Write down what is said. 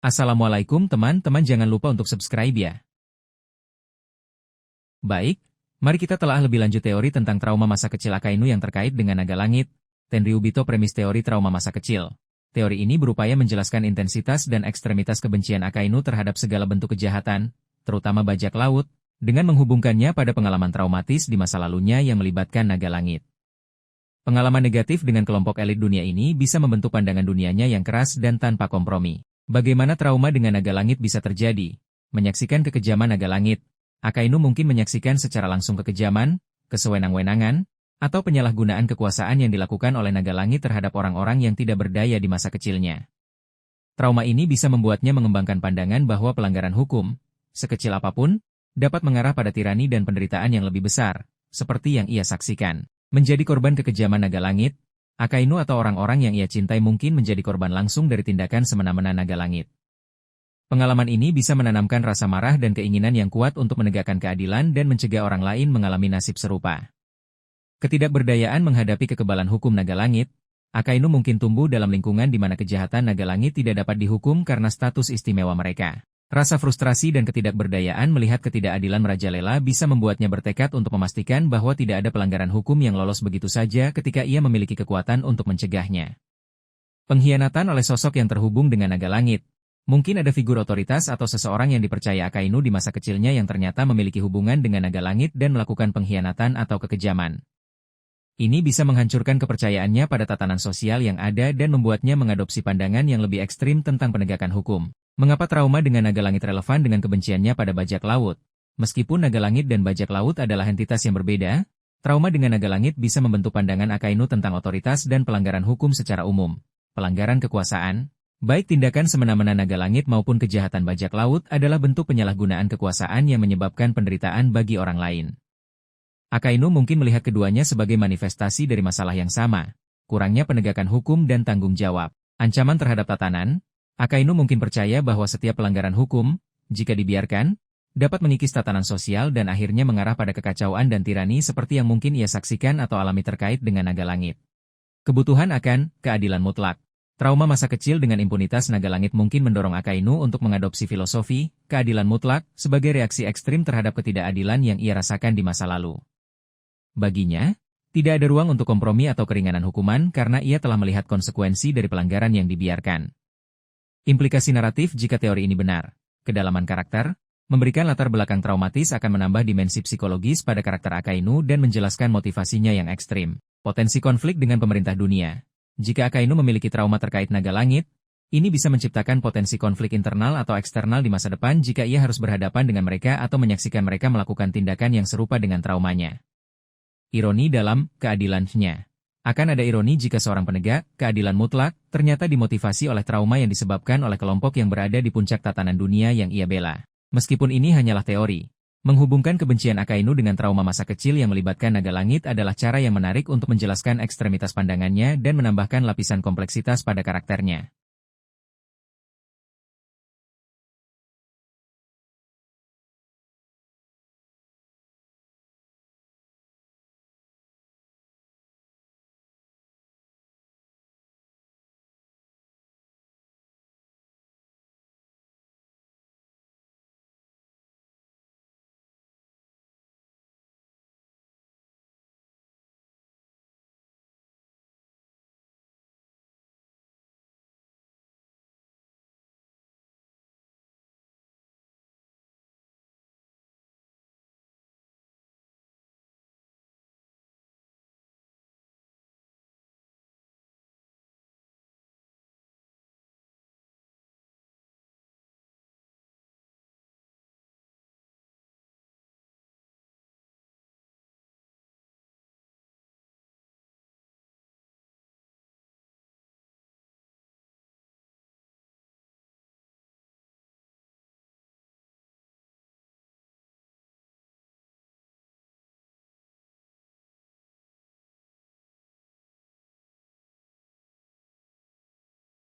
Assalamualaikum teman-teman, jangan lupa untuk subscribe ya. Baik, mari kita telah lebih lanjut teori tentang trauma masa kecil Akainu yang terkait dengan naga langit. Tenryubito premis teori trauma masa kecil. Teori ini berupaya menjelaskan intensitas dan ekstremitas kebencian Akainu terhadap segala bentuk kejahatan, terutama bajak laut, dengan menghubungkannya pada pengalaman traumatis di masa lalunya yang melibatkan naga langit. Pengalaman negatif dengan kelompok elit dunia ini bisa membentuk pandangan dunianya yang keras dan tanpa kompromi. Bagaimana trauma dengan naga langit bisa terjadi? Menyaksikan kekejaman naga langit, Akainu mungkin menyaksikan secara langsung kekejaman, kesewenang-wenangan, atau penyalahgunaan kekuasaan yang dilakukan oleh naga langit terhadap orang-orang yang tidak berdaya di masa kecilnya. Trauma ini bisa membuatnya mengembangkan pandangan bahwa pelanggaran hukum, sekecil apapun, dapat mengarah pada tirani dan penderitaan yang lebih besar, seperti yang ia saksikan. Menjadi korban kekejaman naga langit, Akainu atau orang-orang yang ia cintai mungkin menjadi korban langsung dari tindakan semena-mena naga langit. Pengalaman ini bisa menanamkan rasa marah dan keinginan yang kuat untuk menegakkan keadilan dan mencegah orang lain mengalami nasib serupa. Ketidakberdayaan menghadapi kekebalan hukum naga langit, Akainu mungkin tumbuh dalam lingkungan di mana kejahatan naga langit tidak dapat dihukum karena status istimewa mereka. Rasa frustrasi dan ketidakberdayaan melihat ketidakadilan merajalela bisa membuatnya bertekad untuk memastikan bahwa tidak ada pelanggaran hukum yang lolos begitu saja ketika ia memiliki kekuatan untuk mencegahnya. Pengkhianatan oleh sosok yang terhubung dengan naga langit. Mungkin ada figur otoritas atau seseorang yang dipercaya Akainu di masa kecilnya yang ternyata memiliki hubungan dengan naga langit dan melakukan pengkhianatan atau kekejaman. Ini bisa menghancurkan kepercayaannya pada tatanan sosial yang ada dan membuatnya mengadopsi pandangan yang lebih ekstrim tentang penegakan hukum. Mengapa trauma dengan naga langit relevan dengan kebenciannya pada bajak laut? Meskipun naga langit dan bajak laut adalah entitas yang berbeda, trauma dengan naga langit bisa membentuk pandangan Akainu tentang otoritas dan pelanggaran hukum secara umum. Pelanggaran kekuasaan, baik tindakan semena-mena naga langit maupun kejahatan bajak laut adalah bentuk penyalahgunaan kekuasaan yang menyebabkan penderitaan bagi orang lain. Akainu mungkin melihat keduanya sebagai manifestasi dari masalah yang sama, kurangnya penegakan hukum dan tanggung jawab. Ancaman terhadap tatanan, Akainu mungkin percaya bahwa setiap pelanggaran hukum, jika dibiarkan, dapat mengikis tatanan sosial dan akhirnya mengarah pada kekacauan dan tirani seperti yang mungkin ia saksikan atau alami terkait dengan naga langit. Kebutuhan akan keadilan mutlak. Trauma masa kecil dengan impunitas naga langit mungkin mendorong Akainu untuk mengadopsi filosofi keadilan mutlak sebagai reaksi ekstrim terhadap ketidakadilan yang ia rasakan di masa lalu. Baginya, tidak ada ruang untuk kompromi atau keringanan hukuman karena ia telah melihat konsekuensi dari pelanggaran yang dibiarkan. Implikasi naratif jika teori ini benar. Kedalaman karakter, memberikan latar belakang traumatis akan menambah dimensi psikologis pada karakter Akainu dan menjelaskan motivasinya yang ekstrim. Potensi konflik dengan pemerintah dunia. Jika Akainu memiliki trauma terkait naga langit, ini bisa menciptakan potensi konflik internal atau eksternal di masa depan jika ia harus berhadapan dengan mereka atau menyaksikan mereka melakukan tindakan yang serupa dengan traumanya. Ironi dalam keadilannya. Akan ada ironi jika seorang penegak keadilan mutlak ternyata dimotivasi oleh trauma yang disebabkan oleh kelompok yang berada di puncak tatanan dunia yang ia bela. Meskipun ini hanyalah teori, menghubungkan kebencian Akainu dengan trauma masa kecil yang melibatkan naga langit adalah cara yang menarik untuk menjelaskan ekstremitas pandangannya dan menambahkan lapisan kompleksitas pada karakternya.